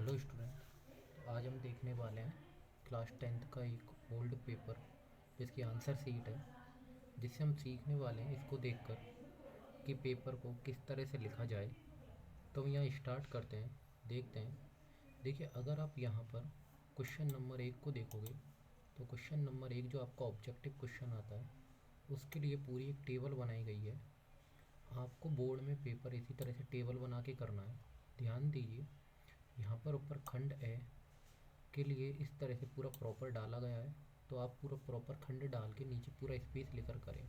Hello student. तो आज हम देखने वाले हैं क्लास टेंथ का एक ओल्ड पेपर जिसकी आंसर सीट है, जिससे हम सीखने वाले हैं इसको देखकर कि पेपर को किस तरह से लिखा जाए। तो हम यहाँ स्टार्ट करते हैं, देखते हैं। देखिए, अगर आप यहाँ पर क्वेश्चन नंबर 1 को देखोगे तो क्वेश्चन नंबर 1 जो आपका ऑब्जेक्टिव क्वेश्चन आता है उसके लिए पूरी एक टेबल बनाई गई है। आपको बोर्ड में पेपर इसी तरह से टेबल बना के करना है। ध्यान दीजिए, यहाँ पर ऊपर खंड ए के लिए इस तरह से पूरा प्रॉपर डाला गया है, तो आप पूरा प्रॉपर खंड डाल के नीचे पूरा स्पेस लेकर करें।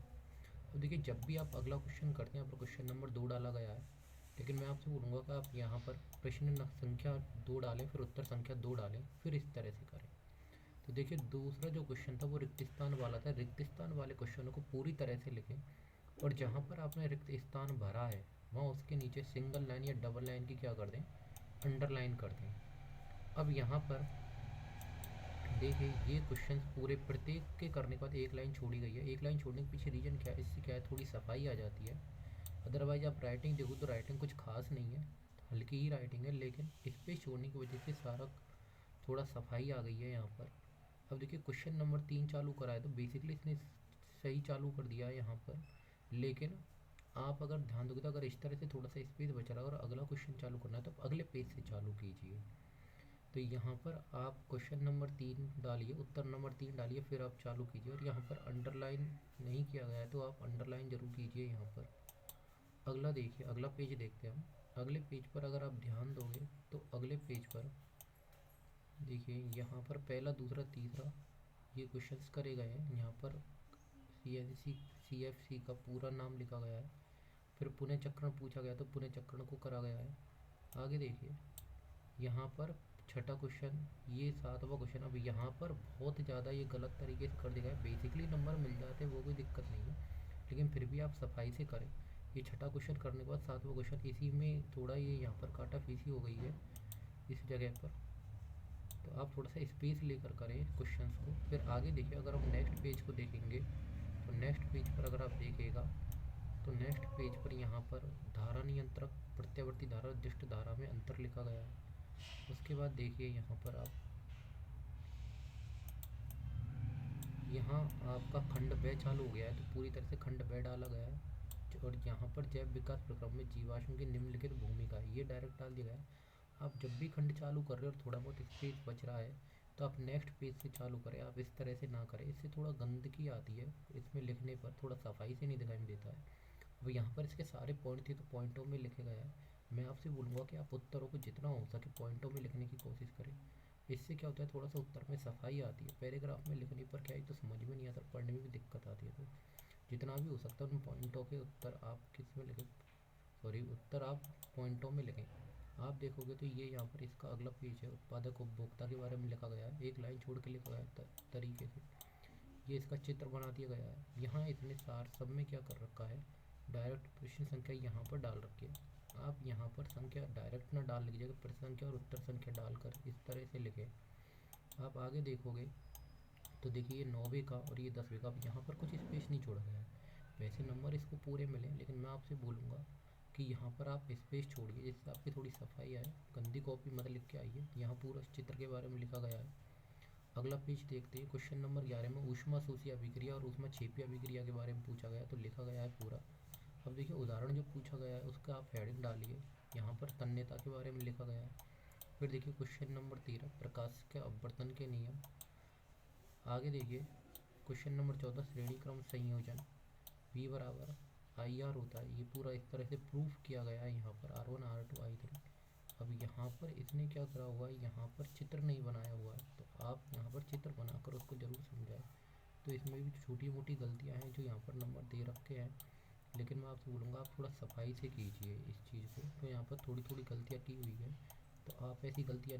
तो देखिए, जब भी आप अगला क्वेश्चन करते हैं, यहाँ पर क्वेश्चन नंबर 2 डाला गया है, लेकिन मैं आपसे बोलूँगा कि आप यहाँ पर प्रश्न संख्या 2 डालें, फिर उत्तर संख्या 2 डालें, फिर इस तरह से करें। तो देखिए, दूसरा जो क्वेश्चन था वो रिक्त स्थान वाला था। रिक्त स्थान वाले क्वेश्चनों को पूरी तरह से लिखें, और जहाँ पर आपने रिक्त स्थान भरा है वहाँ उसके नीचे सिंगल लाइन या डबल लाइन की क्या कर दें, अंडरलाइन कर दें। अब यहाँ पर देखिए, ये क्वेश्चन पूरे प्रत्येक के करने के बाद एक लाइन छोड़ी गई है। एक लाइन छोड़ने के पीछे रीज़न क्या है, इससे क्या है, थोड़ी सफाई आ जाती है। अदरवाइज आप राइटिंग देखो तो राइटिंग कुछ खास नहीं है, हल्की ही राइटिंग है, लेकिन स्पेस छोड़ने की वजह से सारा थोड़ा सफाई आ गई है यहाँ पर। अब देखिए, क्वेश्चन नंबर 3 चालू करा है तो बेसिकली इसने सही चालू कर दिया है यहाँ पर, लेकिन आप अगर ध्यान दोगे तो अगर इस तरह से थोड़ा सा स्पेस बच रहा है और अगला क्वेश्चन चालू करना है तो आप अगले पेज से चालू कीजिए। तो यहाँ पर आप क्वेश्चन नंबर 3 डालिए, उत्तर नंबर 3 डालिए, फिर आप चालू कीजिए। और यहाँ पर अंडरलाइन नहीं किया गया है तो आप अंडरलाइन ज़रूर कीजिए यहाँ पर। अगला देखिए, अगला पेज देखते हैं हम। अगले पेज पर अगर आप ध्यान दोगे तो अगले पेज पर देखिए, यहाँ पर पहला, दूसरा, तीसरा ये क्वेश्चंस करे गए हैं। यहाँ पर CFC का पूरा नाम लिखा गया है। फिर पुनः चक्रण पूछा गया तो पुनः चक्रण को करा गया है। आगे देखिए, यहाँ पर छठा क्वेश्चन, ये 7वां क्वेश्चन। अब यहाँ पर बहुत ज़्यादा ये गलत तरीके से कर दिया गया है। बेसिकली नंबर मिल जाते वो कोई दिक्कत नहीं है, लेकिन फिर भी आप सफाई से करें। ये छठा क्वेश्चन करने के बाद 7वां क्वेश्चन, इसी में थोड़ा ये यहाँ पर काटा फीसी हो गई है इस जगह पर, तो आप थोड़ा सा स्पेस लेकर करें क्वेश्चंस को। फिर आगे देखिए, अगर हम नेक्स्ट पेज को देखेंगे तो नेक्स्ट पेज पर अगर आप देखिएगा तो नेक्स्ट पेज पर यहाँ पर धारा नियंत्रक, प्रत्यावर्ती धारा, दिष्ट धारा में अंतर लिखा गया है। उसके बाद देखिए, यहाँ पर आप यहाँ आपका खंड ब चालू हो गया है, तो पूरी तरह से खंड ब डाला गया है। और यहाँ पर जैव विकास प्रक्रम में जीवाश्म की निम्नलिखित भूमिका, ये डायरेक्ट डाल दिया गया है। आप जब भी खंड चालू कर रहे हो और थोड़ा बहुत स्पेस बच रहा है तो आप नेक्स्ट पेज से चालू करें, आप इस तरह से ना करें, इससे थोड़ा गंदगी आती है इसमें लिखने पर, थोड़ा सफाई से नहीं दिखाई देता है। अब यहाँ पर इसके सारे पॉइंट थे तो पॉइंटों में लिखे गए हैं। मैं आपसे बोलूँगा कि आप उत्तरों को जितना हो सके पॉइंटों में लिखने की कोशिश करें। इससे क्या होता है, थोड़ा सा उत्तर में सफाई आती है। पैराग्राफ में लिखने पर क्या है, तो समझ में नहीं आता, पढ़ने में भी दिक्कत आती है। तो जितना भी हो सकता है उन पॉइंटों के उत्तर आप किस में लिखें, सॉरी, उत्तर आप पॉइंटों में लिखें। आप देखोगे तो ये यहाँ पर इसका अगला पेज है, उत्पादक उपभोक्ता के बारे में लिखा गया है, एक लाइन छोड़ के लिखा गया है तरीके से। ये इसका चित्र बना दिया गया है। यहाँ इतने सार सब में क्या कर रखा है, डायरेक्ट प्रश्न संख्या यहाँ पर डाल रखी है। आप यहाँ पर संख्या डायरेक्ट ना डाल लीजिएगा, प्रश्न संख्या और उत्तर संख्या डालकर इस तरह से लिखें। आप आगे देखोगे तो देखिए, ये 9वें का और ये 10वें का, अब यहाँ पर कुछ स्पेस नहीं छोड़ा गया है। वैसे नंबर इसको पूरे मिले, लेकिन मैं आपसे बोलूँगा कि यहाँ पर आप स्पेस छोड़िए जिससे आपकी थोड़ी सफाई आए। गंदी कॉपी मत लिख के आइए। यहाँ पूरा चित्र के बारे में लिखा गया है। अगला पेज देखते हैं। क्वेश्चन नंबर 11 में ऊष्मा शोषी अभिक्रिया और ऊष्मा क्षेपी अभिक्रिया के बारे में पूछा गया है, तो लिखा गया है पूरा। अब देखिए, उदाहरण जो पूछा गया है उसका आप हेडिंग डालिए। यहाँ पर तन्यता के बारे में लिखा गया है। फिर देखिए, क्वेश्चन नंबर 13, प्रकाश के अपवर्तन के नियम। आगे देखिए, क्वेश्चन नंबर 14, श्रेणी क्रम संयोजन, V बराबर IR होता है। ये पूरा इस तरह से प्रूफ किया गया है यहाँ पर, R1 R2 I3। अब यहाँ पर इसने क्या करा हुआ है, यहाँ पर चित्र नहीं बनाया हुआ है, तो आप यहाँ पर चित्र बनाकर उसको ज़रूर समझाएं। तो इसमें भी छोटी मोटी गलतियाँ हैं जो यहाँ पर नंबर दे रखे हैं, लेकिन मैं आपसे बोलूँगा आप थोड़ा सफाई से कीजिए इस चीज़ को। तो यहाँ पर थोड़ी थोड़ी गलतियाँ की हुई है, तो आप ऐसी गलतियाँ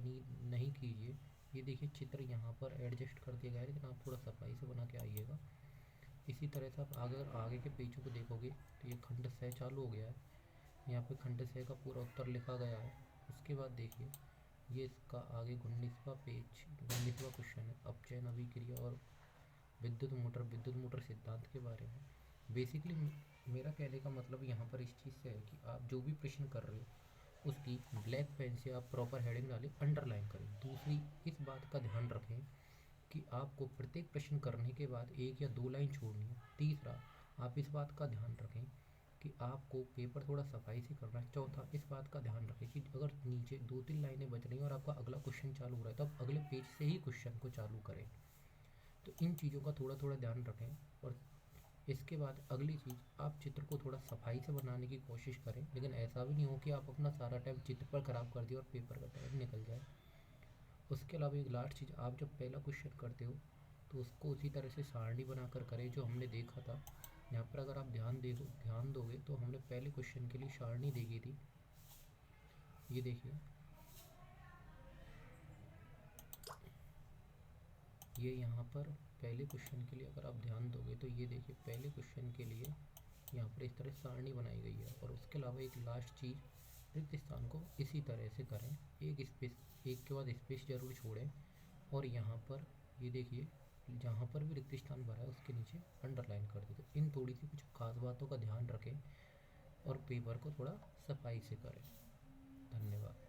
नहीं कीजिए। ये देखिए, चित्र यहाँ पर एडजस्ट कर दिया गया है, लेकिन आप थोड़ा सफाई से बना के आइएगा। इसी तरह से आप आगे के पेजों को देखोगे तो ये खंड से चालू हो गया है। यहाँ पे खंड से का पूरा उत्तर लिखा गया है। उसके बाद देखिए, ये इसका आगे 19वां पेज, 19वां क्वेश्चन है, अपचयन अभिक्रिया और विद्युत मोटर सिद्धांत के बारे में। बेसिकली मेरा कहने का मतलब यहाँ पर इस चीज़ से है कि आप जो भी प्रश्न कर रहे हो उसकी ब्लैक पेन से आप प्रॉपर हेडिंग डालें, अंडरलाइन करें। दूसरी, इस बात का ध्यान रखें कि आपको प्रत्येक प्रश्न करने के बाद 1 या 2 लाइन छोड़नी है। तीसरा, आप इस बात का ध्यान रखें कि आपको पेपर थोड़ा सफाई से करना है। चौथा, इस बात का ध्यान रखें कि अगर नीचे 2-3 लाइनें बच रही हैं और आपका अगला क्वेश्चन चालू हो रहा है तो आप अगले पेज से ही क्वेश्चन को चालू करें। तो इन चीज़ों का थोड़ा थोड़ा ध्यान रखें। और इसके बाद अगली चीज़, आप चित्र को थोड़ा सफाई से बनाने की कोशिश करें, लेकिन ऐसा भी नहीं हो कि आप अपना सारा टाइम चित्र पर ख़राब कर दिए और पेपर का टाइम निकल जाए। उसके अलावा एक लास्ट चीज़, आप जब पहला क्वेश्चन करते हो तो उसको उसी तरह से सारणी बनाकर करें जो हमने देखा था। यहाँ पर अगर आप ध्यान दोगे तो हमने पहले क्वेश्चन के लिए सारणी देखी थी। ये देखिए, ये यहाँ पर पहले क्वेश्चन के लिए अगर आप ध्यान दोगे तो ये देखिए, पहले क्वेश्चन के लिए यहाँ पर इस तरह सारणी बनाई गई है। और उसके अलावा एक लास्ट चीज़, रिक्त स्थान को इसी तरह से करें, एक के बाद स्पेस जरूर छोड़ें। और यहाँ पर ये देखिए, जहाँ पर भी रिक्त स्थान भरा है उसके नीचे अंडरलाइन कर दे। तो इन थोड़ी सी कुछ खास बातों का ध्यान रखें और पेपर को थोड़ा सफाई से करें। धन्यवाद।